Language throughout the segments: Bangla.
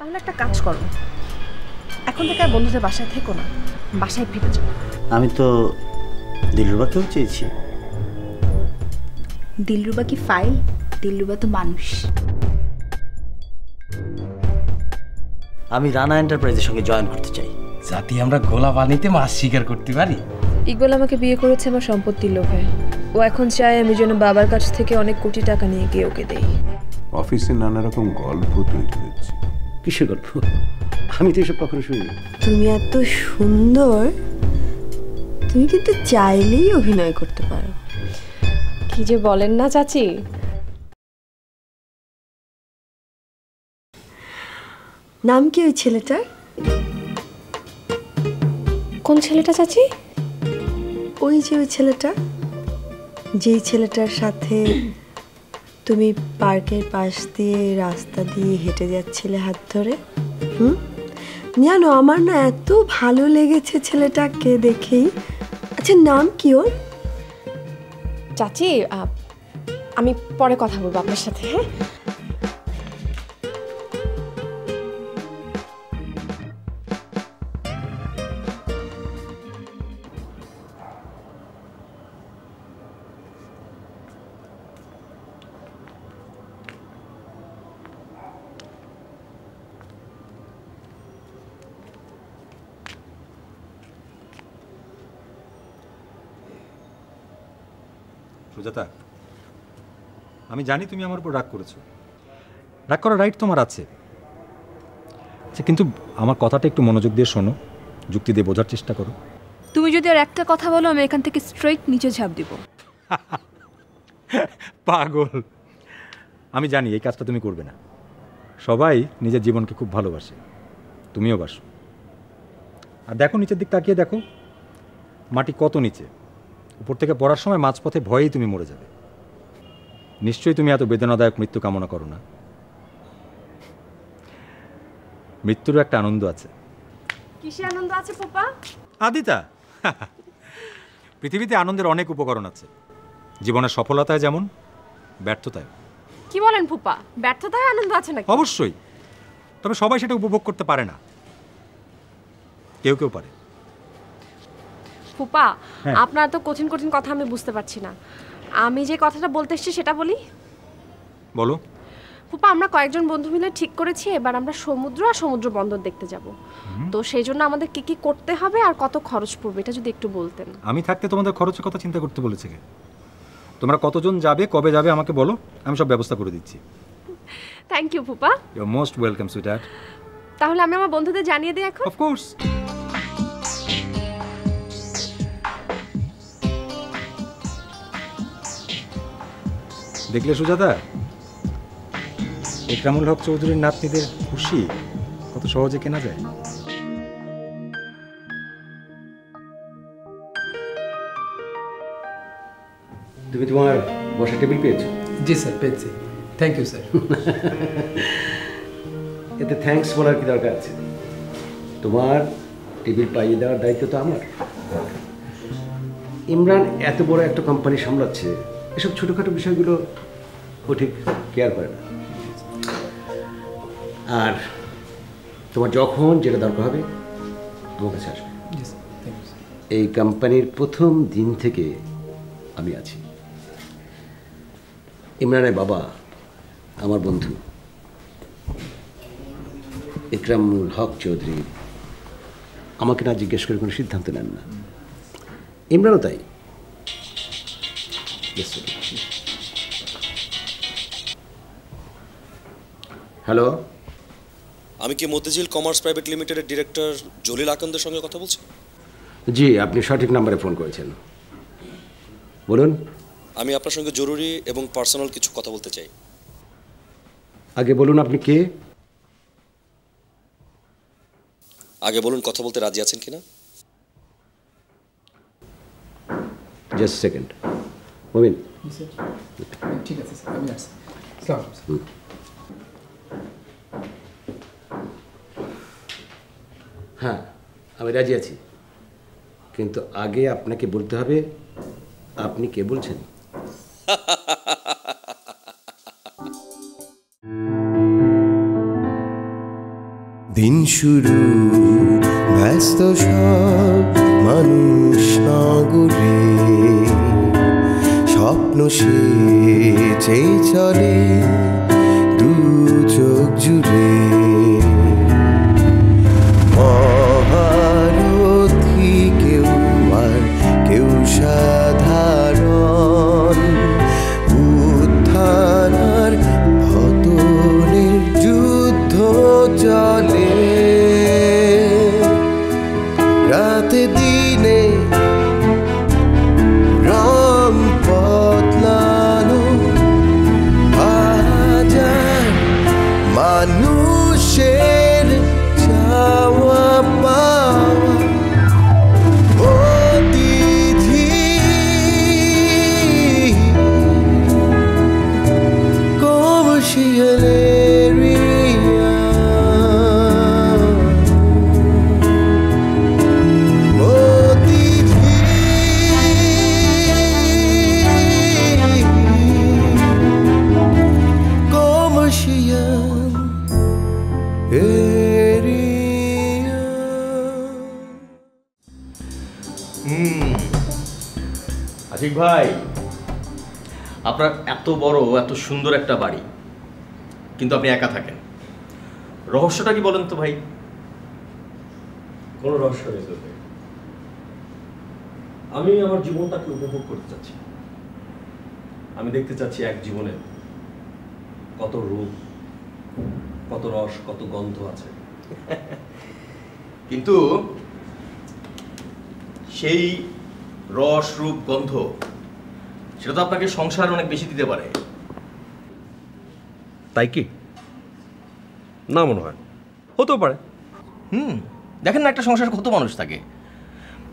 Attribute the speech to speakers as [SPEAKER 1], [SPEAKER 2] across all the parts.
[SPEAKER 1] তাহলে একটা কাজ করো, এখন থেকে আর বন্ধুদের বাসায় থেকো না, বাসায় ফিরে যাও।
[SPEAKER 2] আমি তো দিলরুবাকেও চেয়েছি।
[SPEAKER 3] দিলরুবা কি ফাইল? দিলরুবা তো মানুষ।
[SPEAKER 2] আমি রানা এন্টারপ্রাইজের সঙ্গে জয়েন করতে চাই,
[SPEAKER 4] যাতে আমরা গোলা পানিতে মাছ শিকার করতে পারি।
[SPEAKER 5] ইকবাল আমাকে বিয়ে করেছে আমার সম্পত্তির লোভে। ও এখন চায় আমি যেন বাবার কাছ থেকে অনেক কোটি টাকা নিয়ে গিয়ে ওকে দেই।
[SPEAKER 6] অফিসে নানা রকম গল্প তৈরি হয়েছে।
[SPEAKER 2] কিসের গল্প? আমি তো এসব কখনো শুনিনি।
[SPEAKER 7] তুমি এত সুন্দর, তুমি কিন্তু চাইলেই অভিনয় করতে পারো।
[SPEAKER 5] কি যে বলেন না চাচি।
[SPEAKER 7] নাম কি ওই ছেলেটার?
[SPEAKER 5] কোন ছেলেটা চাচি?
[SPEAKER 7] ওই যে ওই ছেলেটা, যেই ছেলেটার সাথে তুমি পার্কের পাশ দিয়ে রাস্তা দিয়ে হেঁটে যাচ্ছিলে হাত ধরে। জানো, আমার না এত ভালো লেগেছে ছেলেটাকে দেখেই। আচ্ছা, নাম কি ওর?
[SPEAKER 5] চাচি আমি পরে কথা বলবো আপনার সাথে। হ্যাঁ,
[SPEAKER 8] সুজাতা, আমি জানি তুমি আমার উপর রাগ করেছো। রাগ করার রাইট তোমার আছে। আচ্ছা, কিন্তু আমার কথাটা একটু মনোযোগ দিয়ে শোনো, যুক্তি দিয়ে বোঝার চেষ্টা করো।
[SPEAKER 3] তুমি যদি আর একটা কথা বলো আমি এখান থেকে স্ট্রেইট নিচে ঝাঁপ দিব।
[SPEAKER 8] পাগল, আমি জানি এই কাজটা তুমি করবে না। সবাই নিজের জীবনকে খুব ভালোবাসে, তুমিও বাসো। আর দেখো, নিচের দিক তাকিয়ে দেখো, মাটি কত নিচে। উপর থেকে পড়ার সময় মাঝপথে ভয়েই তুমি মরে যাবে। নিশ্চয়ই তুমি এত বেদনাদায়ক মৃত্যু কামনা করো না। মৃত্যুরও একটা আনন্দ আছে।
[SPEAKER 1] কিসে আনন্দ আছে ফুপা?
[SPEAKER 8] আদিতা, পৃথিবীতে আনন্দের অনেক উপকরণ আছে, জীবনের সফলতায় যেমন ব্যর্থতায়।
[SPEAKER 1] কি বলেন ফুপা, ব্যর্থতায় আনন্দ আছে নাকি?
[SPEAKER 8] অবশ্যই, তবে সবাই সেটা উপভোগ করতে পারে না, কেউ কেউ পারে।
[SPEAKER 1] ফুপা, আপনার তো কঠিন কঠিন কথা আমি বুঝতে পারছি না। আমি যে কথাটা বলতে এসেছি সেটা বলি।
[SPEAKER 8] বলো।
[SPEAKER 1] ফুপা, আমরা কয়েকজন বন্ধু মিলে ঠিক করেছি এবার আমরা সমুদ্র আর সমুদ্র বন্দর দেখতে যাব। তো সেই জন্য আমাদের কি কি করতে হবে আর কত খরচ পড়বে এটা যদি একটু বলতেন।
[SPEAKER 8] আমি থাকতে তোমাদের খরচের কথা চিন্তা করতে বলেছে কে? তোমরা কতজন যাবে, কবে যাবে আমাকে বলো, আমি সব ব্যবস্থা করে দিচ্ছি।
[SPEAKER 1] থ্যাংক ইউ ফুপা।
[SPEAKER 8] You are most welcome sweetheart.
[SPEAKER 1] তাহলে আমি আমার বন্ধুদের জানিয়ে দিই এখন।
[SPEAKER 8] Of course. দেখলে সুজাতা, ইকরামুল হক চৌধুরীর নাতনিদের খুশি কত সহজে কেনা যায়।
[SPEAKER 2] তুমি তোমার বসার টেবিল পেয়েছো?
[SPEAKER 4] জি স্যার, পেয়েছি। Thank you sir.
[SPEAKER 2] এতে থ্যাঙ্কস বলার কি দরকার আছে? তোমার টেবিল পাইয়ে দেওয়ার দায়িত্ব তো আমার। ইমরান এত বড় একটা কোম্পানি সামলাচ্ছে, এসব ছোটোখাটো বিষয়গুলো ও ঠিক কেয়ার করে না। আর তোমার যখন যেটা দরকার হবে আমার কাছে আসবে। এই কোম্পানির প্রথম দিন থেকে আমি আছি। ইমরানের বাবা আমার বন্ধু ইকরামুল হক চৌধুরী আমাকে না জিজ্ঞেস করে কোনো সিদ্ধান্ত নেন না। ইমরানও তাই। হ্যালো,
[SPEAKER 9] আমি কি মতিঝিল কমার্স প্রাইভেট লিমিটেডের ডিরেক্টর জলিল আকন্দের সঙ্গে কথা বলছি?
[SPEAKER 2] জি, আপনি সঠিক নাম্বারে ফোন করেছেন, বলুন।
[SPEAKER 9] আমি আপনার সঙ্গে জরুরি এবং পার্সোনাল কিছু কথা বলতে চাই।
[SPEAKER 2] আগে বলুন আপনি কে?
[SPEAKER 9] আগে বলুন কথা বলতে রাজি আছেন কিনা?
[SPEAKER 2] Just second. মুমিন,
[SPEAKER 4] ঠিক আছে স্যার, আমি আসছি।
[SPEAKER 2] হ্যাঁ, আমি রাজি আছি, কিন্তু আগে আপনাকে বলতে হবে আপনি কে বলছেন।
[SPEAKER 10] দিন শুরু ব্যস্ত সব মানুষ নগরে, স্বপ্ন সেচে চলে দু চোখ জুড়ে। মহারথী কেউ আর কেউ সাধারণ, উত্থান আর পতনের যুদ্ধ চলে। রাতে দিনে রং বদলানো, হাজার মানুষের চাওয়া পাওয়া অতিথি কমর্শিয়াল এরিয়া।
[SPEAKER 11] আশিক ভাই, আপনার এত বড় এত সুন্দর একটা বাড়ি, কিন্তু আপনি একা থাকেন, রহস্যটা কি বলেন তো ভাই?
[SPEAKER 9] কোনো রহস্য নেই তো ভাই, আমি আমার জীবনটাকে উপভোগ করতে চাচ্ছি। আমি দেখতে চাচ্ছি এক জীবনে কত রূপ, কত রস, কত গন্ধ আছে।
[SPEAKER 11] কিন্তু সেই রস রূপ গন্ধ সেটা তো আপনাকে সংসার অনেক বেশি দিতে পারে,
[SPEAKER 9] তাই কি? না মনে হয়, হতেও পারে।
[SPEAKER 11] দেখেন না একটা সংসারে কত মানুষ থাকে,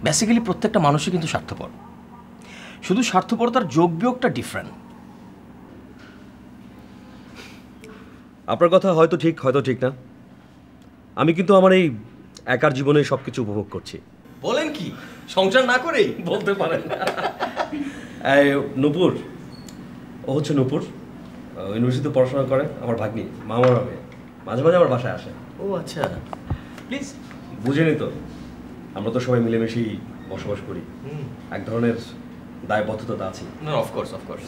[SPEAKER 11] বেসিক্যালি প্রত্যেকটা মানুষই কিন্তু স্বার্থপর, শুধু স্বার্থপরতার যোগ বিয়োগটা ডিফারেন্ট।
[SPEAKER 9] আপনার কথা হয়তো ঠিক, হয়তো ঠিক না। আমি কিন্তু আমার এই একার জীবনে সব কিছু উপভোগ করছি।
[SPEAKER 11] বলেন কি, সংসার না করেই বলতে পারেন?
[SPEAKER 9] নূপুর, ও হচ্ছে নূপুর, ইউনিভার্সিটিতে পড়াশোনা করে, আমার ভাগ্নি, মামার হবে, মাঝে মাঝে আমার বাসায় আসে।
[SPEAKER 11] ও আচ্ছা, প্লিজ।
[SPEAKER 9] বুঝেনি তো, আমরা তো সবাই মিলেমিশেই বসবাস করি, এক ধরনের দায়বদ্ধতা আছে।
[SPEAKER 11] না, অফকোর্স অফকোর্স,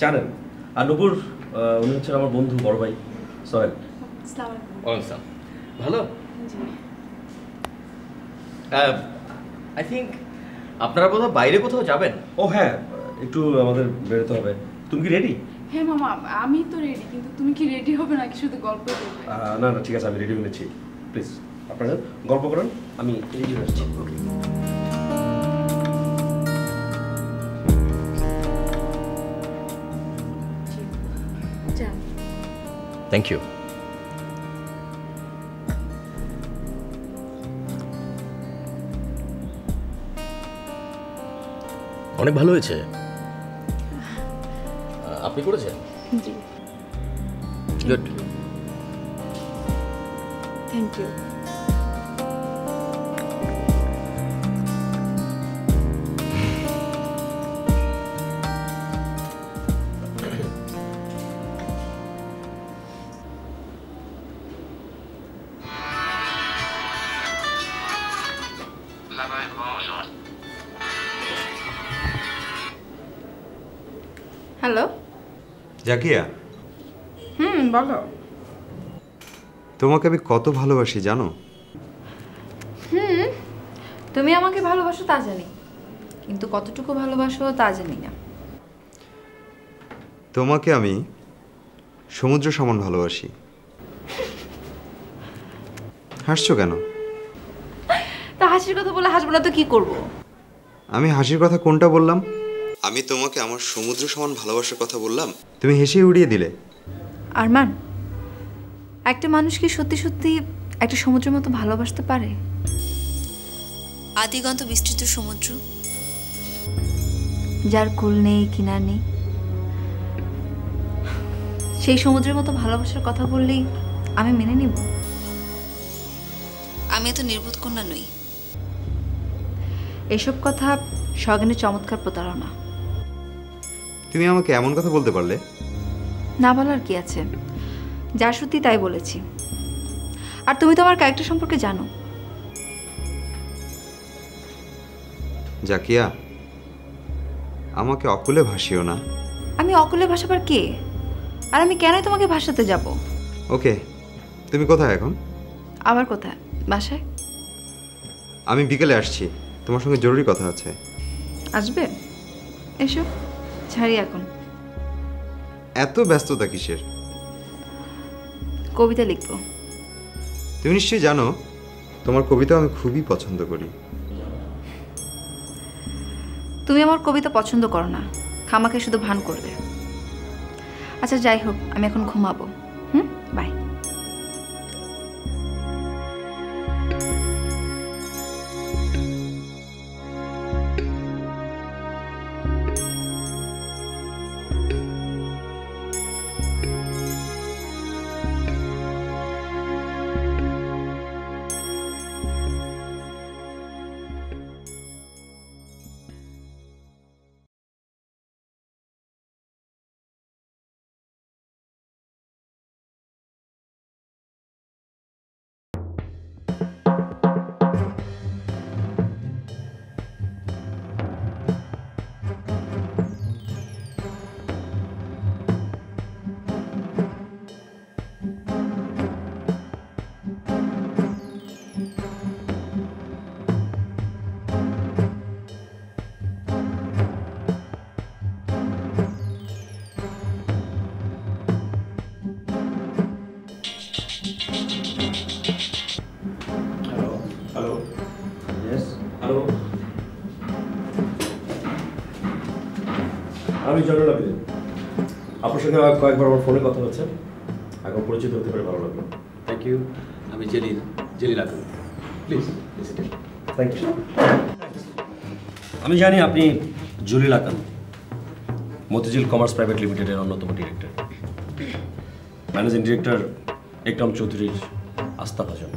[SPEAKER 9] জানেন। আর নূপুর, উনি হচ্ছেন আমার বন্ধু, বড় ভাই সোহেল।
[SPEAKER 11] ভালো। আই থিঙ্ক আপনারা বোধহয় বাইরে কোথাও যাবেন।
[SPEAKER 9] ও হ্যাঁ, একটু আমাদের বেরোতে হবে। তুমি কি রেডি?
[SPEAKER 12] হ্যাঁ মামা, আমি তো রেডি, কিন্তু তুমি কি রেডি হবে নাকি শুধু গল্প করবে?
[SPEAKER 9] না না, ঠিক আছে, আমি রেডি হয়েছি। প্লিজ আপনারা গল্প করেন, আমি রেডি হয়েছি।
[SPEAKER 11] Thank you. অনেক ভালো হয়েছে। আপনি করেছেন?
[SPEAKER 12] জি।
[SPEAKER 11] Good.
[SPEAKER 12] Thank you. Hello.
[SPEAKER 13] Zakia,
[SPEAKER 12] বলো।
[SPEAKER 13] তোমাকে আমি কত ভালোবাসি জানো?
[SPEAKER 3] তুমি আমাকে ভালোবাসো তা জানি, কিন্তু কতটুকু ভালোবাসো তা জানি না।
[SPEAKER 13] তোমাকে আমি সমুদ্র সমান ভালোবাসি। হাসছো কেন?
[SPEAKER 3] তা হাসির কথা বলে হাসবো না তো কি করব?
[SPEAKER 13] আমি হাসির কথা কোনটা বললাম? আমি তোমাকে আমার সমুদ্র সমান ভালোবাসার কথা বললাম, তুমি হেসে উড়িয়ে দিলে।
[SPEAKER 3] আরমান, একটা মানুষ কি সত্যি সত্যি একটা সমুদ্রের মতো ভালোবাসতে পারে? আদিগন্ত বিস্তৃত সমুদ্র, যার কুল নেই কিনার নেই, সেই সমুদ্রের মতো ভালোবাসার কথা বললেই আমি মেনে নিব? আমি এত নির্বোধ কন্যা নই। এসব কথা সজ্ঞানের চমৎকার প্রতারণা।
[SPEAKER 13] তুমি আমাকে এমন কথা বলতে পারলে?
[SPEAKER 3] না বলার কি আছে, যা সত্যি তাই বলেছি। আর তুমি তো আমার ক্যারেক্টার সম্পর্কে জানো।
[SPEAKER 13] জাকিয়া, আমাকে অকুলে ভাসিও না।
[SPEAKER 3] আমি অকুলে ভাসাবার কে? আর আমি কেনই তোমাকে ভাসাতে যাব?
[SPEAKER 13] ওকে, তুমি কোথায় এখন?
[SPEAKER 3] আবার কোথায়? বাসায়।
[SPEAKER 13] আমি বিকেলে আসছি, তোমার সঙ্গে জরুরি কথা আছে।
[SPEAKER 3] আসবে? এসো, ছাড়ি এখন।
[SPEAKER 13] এত ব্যস্ততা কিসের?
[SPEAKER 3] কবিতা লিখবো।
[SPEAKER 13] তুমি নিশ্চয়ই জানো তোমার কবিতা আমি খুবই পছন্দ করি।
[SPEAKER 3] তুমি আমার কবিতা পছন্দ করো না, খামাকে শুধু ভান করবে। আচ্ছা যাই হোক, আমি এখন ঘুমাবো। বাই।
[SPEAKER 9] আমি জয়নুল আবেদিন। আপনার সঙ্গে কয়েকবার আমার ফোনে কথা হচ্ছে, এখন পরিচিত হতে পারে, ভালো লাগলো।
[SPEAKER 2] Thank you. আমি Jalil Akan. Please
[SPEAKER 9] thank you. আমি জানি আপনি জলিল আকান, মতিঝিল কমার্স প্রাইভেট লিমিটেডের অন্যতম ডিরেক্টর, ম্যানেজিং ডিরেক্টর একরাম চৌধুরীর আস্থাভাজন।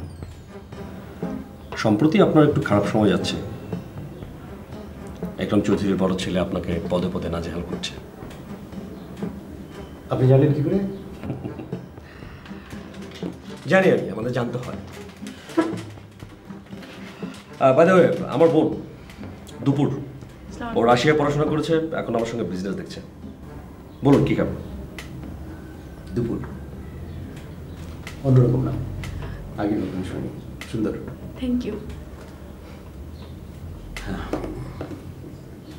[SPEAKER 9] সম্প্রতি আপনার একটু খারাপ সময় যাচ্ছে। একরাম চৌধুরীর বড় ছেলে আপনাকে পদে পদে নাজেহাল করছে।
[SPEAKER 2] আপনি জানেন কি করে?
[SPEAKER 9] জানি আর কি, আমাদের জানতে হয়। বাই দ্য ওয়ে, আমার বোন দুপুর, ও রাশিয়ায় পড়াশোনা করেছে, এখন আমার সঙ্গে বিজনেস দেখছে। বলুন কি খাবেন?
[SPEAKER 2] দুপুর অন্যরকম নাম, আগে নতুন শুনি, সুন্দর।
[SPEAKER 12] Thank you.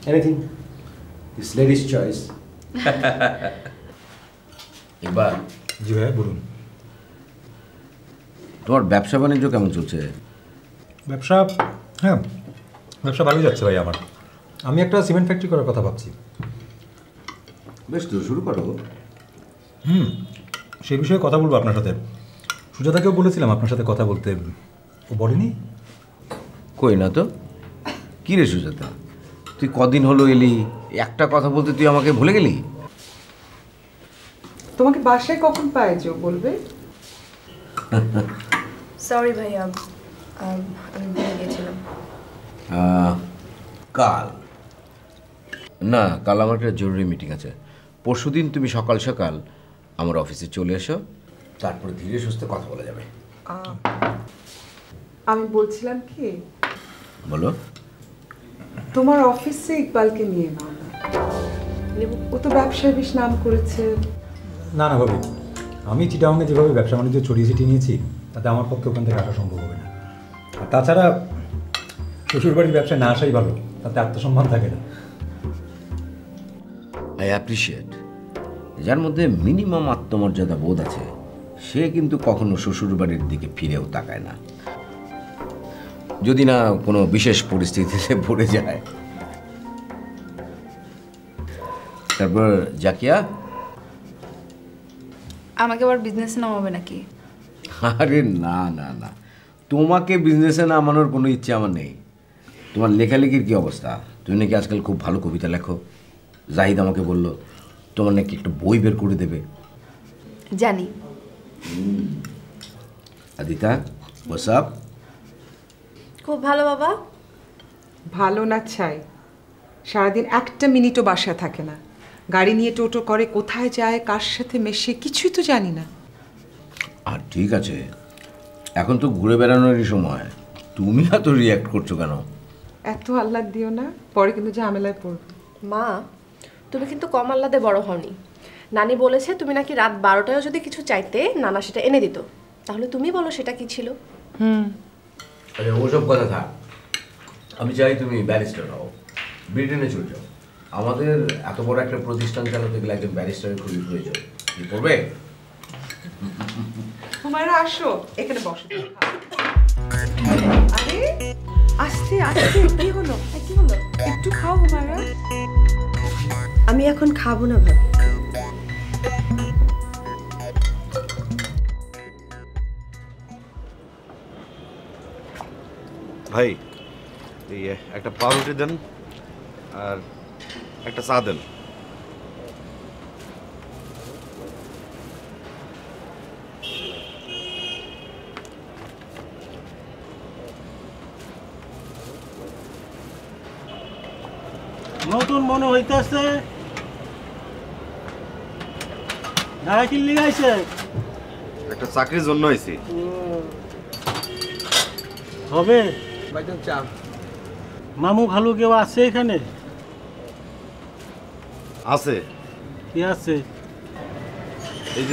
[SPEAKER 2] Anything, this ladies choice.
[SPEAKER 14] এবার
[SPEAKER 8] জি ভাই বলুন।
[SPEAKER 14] তোমার ব্যবসা বাণিজ্য কেমন চলছে?
[SPEAKER 8] ব্যবসা, হ্যাঁ ব্যবসা ভালোই যাচ্ছে ভাই আমার। আমি একটা সিমেন্ট ফ্যাক্টরি করার কথা ভাবছি।
[SPEAKER 14] বেশ তো, শুরু করো।
[SPEAKER 8] সেই বিষয়ে কথা বলবো আপনার সাথে। সুজাতাকেও বলেছিলাম আপনার সাথে কথা বলতে, ও বলেনি।
[SPEAKER 14] কই না তো। কী রে সুজাতা, তুই কদিন হলো এলি, একটা কথা বলতে তুই আমাকে ভুলে গেলি?
[SPEAKER 15] তোমাকে বাসায় কখন পাইছো বলবে?
[SPEAKER 5] সরি ভাইয়া, আমি ভুলে গেছিলাম।
[SPEAKER 14] কাল না, কাল আমার একটা জরুরি মিটিং আছে। পরশুদিন তুমি সকাল সকাল আমার অফিসে চলে এসো, তারপরে ধীরে সুস্থে কথা বলা যাবে।
[SPEAKER 15] আমি বলছিলাম কি,
[SPEAKER 14] বলো।
[SPEAKER 15] তোমার অফিসে ইকবালকে নিয়ে নাও না, ও তো ব্যবসায় বেশ নাম করেছে।
[SPEAKER 8] না না ভাবি, আমি চিটাগাংয়ে যেভাবে ব্যবসা বাণিজ্য ছড়িয়ে ছিটিয়ে নিয়েছি, তাতে আমার পক্ষে ওখান থেকে আসা সম্ভব হবে না। আর তাছাড়া শ্বশুরবাড়ির ব্যবসায় না আসাই ভালো, তাতে আত্মসম্মান থাকে না।
[SPEAKER 14] আই অ্যাপ্রিসিয়েট, যার মধ্যে মিনিমাম আত্মমর্যাদা বোধ আছে, সে কিন্তু কখনো শ্বশুরবাড়ির দিকে ফিরেও তাকায় না, যদি না কোনো বিশেষ পরিস্থিতিতে পড়ে যায়। তারপর জাকিয়া,
[SPEAKER 3] আমাকে আবার বিজনেসে নামাবে নাকি?
[SPEAKER 14] আরে না না না, তোমাকে বিজনেসে নামানোর কোনো ইচ্ছে আমার নেই। তোমার লেখালেখির কী অবস্থা? তুমি নাকি আজকাল খুব ভালো কবিতা লেখো, জাহিদ আমাকে বলল তোমার নাকি একটা বই বের করে দেবে।
[SPEAKER 3] জানি।
[SPEAKER 14] Adita, what's up?
[SPEAKER 5] খুব ভালো বাবা।
[SPEAKER 15] ভালো না ছাই, সারাদিন একটা মিনিটও বাসায় থাকে না, গাড়ি নিয়ে টোটো করে, কোথায় যায়, কার সাথে মেশে, কিছুই তো জানি না।
[SPEAKER 14] আর ঠিক আছে, এখন তো ঘুরে বেড়ানোরই সময়, তুমি এত রিয়াক্ট করছো কেন?
[SPEAKER 15] এত আল্লাহ দিও না, পরে কিন্তু ঝামেলায় পড়বে।
[SPEAKER 1] মা, তুমি কিন্তু কম আহ্লাদে বড় হওনি। নানি বলেছে তুমি নাকি রাত 12টায়ও যদি কিছু চাইতে নানা সেটা এনে দিত। তাহলে তুমি বলো সেটা কি ছিল?
[SPEAKER 14] আরে ওসব কথা থাক, আমি চাই তুমি ব্যারিস্টার হও, ব্রিটেনে চলে যাও। আমাদের এত বড় একটা প্রতিষ্ঠান চালাতে গেলে একজন ব্যারিস্টারের খুবই প্রয়োজন। কি করবে?
[SPEAKER 15] হুমায়রা আসো, এখানে বসো। আরে আস্তে আস্তে, কি হলো? কি হলো? একটু খাও হুমায়রা।
[SPEAKER 7] আমি এখন খাবো না ভাবি।
[SPEAKER 16] ভাই এই একটা পাউরুটি দেন আর একটা চা দেন।
[SPEAKER 17] নতুন মনে হইতেছে, ঢাকা কি লিগাইছে?
[SPEAKER 16] একটা চাকরির জন্য আইছি।
[SPEAKER 17] হবে মামু খালু কেউ আছে এখানে?
[SPEAKER 16] আছে।
[SPEAKER 17] কি আছে?
[SPEAKER 16] এই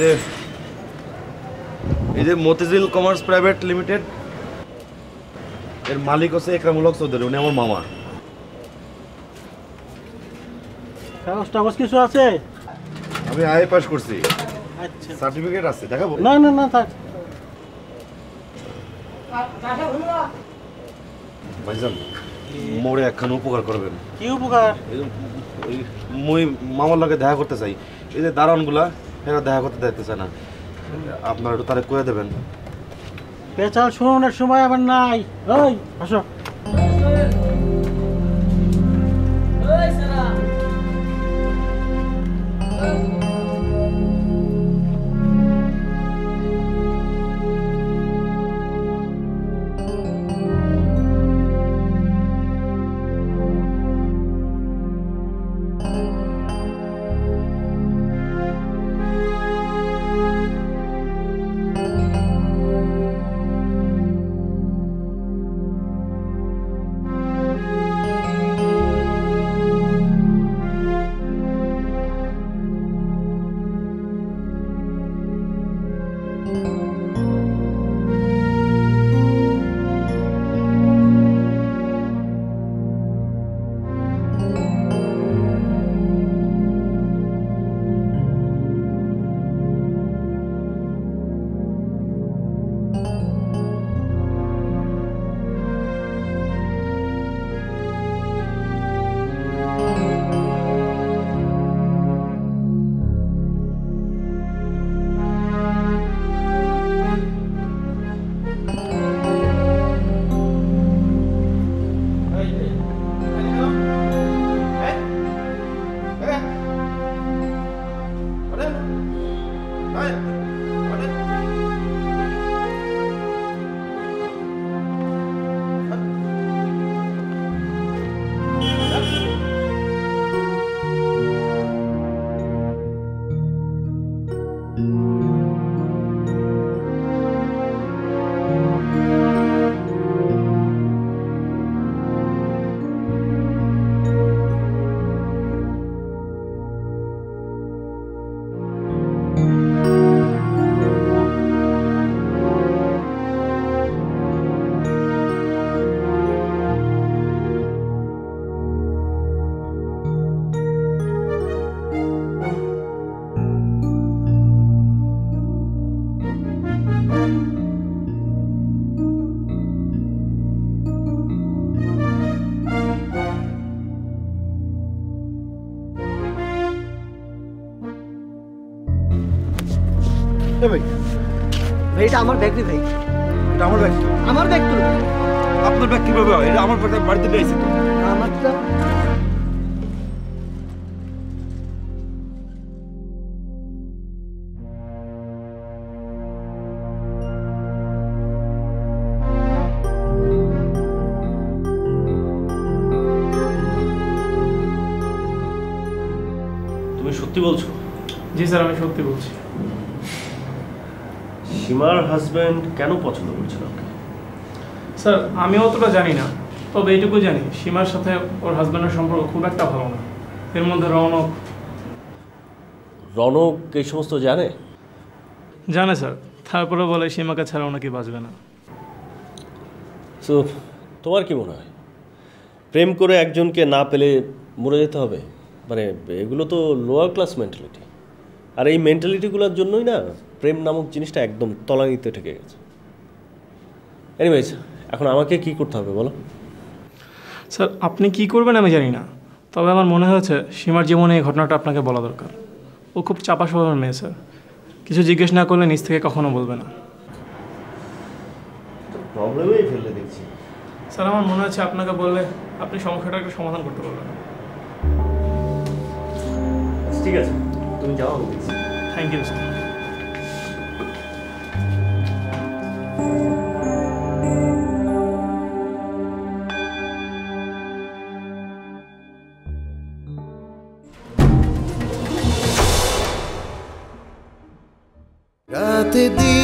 [SPEAKER 16] যে মতিঝিল কমার্স প্রাইভেট লিমিটেড, এর মালিক হচ্ছে একরামুল হক চৌধুরী, উনি আমার মামা।
[SPEAKER 17] কাগজ টাগজ কিছু আছে?
[SPEAKER 16] আমি আইএ পাস করছি।
[SPEAKER 17] আচ্ছা,
[SPEAKER 16] সার্টিফিকেট আছে, দেখাবো?
[SPEAKER 17] না না না থাক।
[SPEAKER 16] ভাইজান মোরে একখান উপকার করবেন।
[SPEAKER 17] কি উপকার?
[SPEAKER 16] মুই মামার লগে দেখা করতে চাই। এই যে দারোয়ানগুলা এরা দেখা করতে দিতে চায় না, আপনারা একটু তারে কয়ে দেবেন।
[SPEAKER 17] পেঁচাল শোনানোর সময় আবার নাই। ওই আসো।
[SPEAKER 18] ভাই ভাই এটা আমার ব্যাগ রে ভাই,
[SPEAKER 16] এটা আমার ব্যাগ।
[SPEAKER 18] আমার ব্যাগ তো।
[SPEAKER 16] আপনার ব্যাগ কিভাবে হয়? এটা আমার বাড়িতে নিয়েছি তো।
[SPEAKER 18] আমারটা
[SPEAKER 9] তুমি সত্যি বলছো?
[SPEAKER 19] জি স্যার, আমি সত্যি বলছি।
[SPEAKER 9] সীমার হাজব্যান্ড কেন পছন্দ করছিল ওকে?
[SPEAKER 19] স্যার আমি অতটা জানি না, তবে এইটুকু জানি সীমার সাথে ওর হাজব্যান্ডের সম্পর্ক খুব একটা ভালো না। এর মধ্যে রৌনক
[SPEAKER 9] এই সমস্ত জানে?
[SPEAKER 19] জানে স্যার, তারপরে বলে সীমাকে ছাড়া ওনাকে বাঁচবে না।
[SPEAKER 9] তো তোমার কি মনে হয় প্রেম করে একজনকে না পেলে মরে যেতে হবে? মানে এগুলো তো লোয়ার ক্লাস মেন্টালিটি, আর এই মেন্টালিটিগুলোর জন্যই না প্রেম নামক জিনিসটা একদম তলানিতে ঠেকে গেছে। এনিওয়েজ, এখন আমাকে কি করতে হবে বলো?
[SPEAKER 19] স্যার আপনি কি করবেন আমি জানি না, তবে আমার মনে হয়েছে সীমার জীবনে এই ঘটনাটা আপনাকে বলা দরকার। ও খুব চাপা স্বভাবের মেয়ে স্যার, কিছু জিজ্ঞেস না করলে নিজ থেকে কখনো বলবে না।
[SPEAKER 9] প্রবলেমেই ফেললে দেখছি।
[SPEAKER 19] স্যার আমার মনে হচ্ছে আপনাকে বললে আপনি সমস্যাটা একটু সমাধান করতে পারবেন।
[SPEAKER 9] ঠিক আছে, তুমি যাও, আমি দেখছি।
[SPEAKER 19] Thank you sir.
[SPEAKER 10] রাতে দিন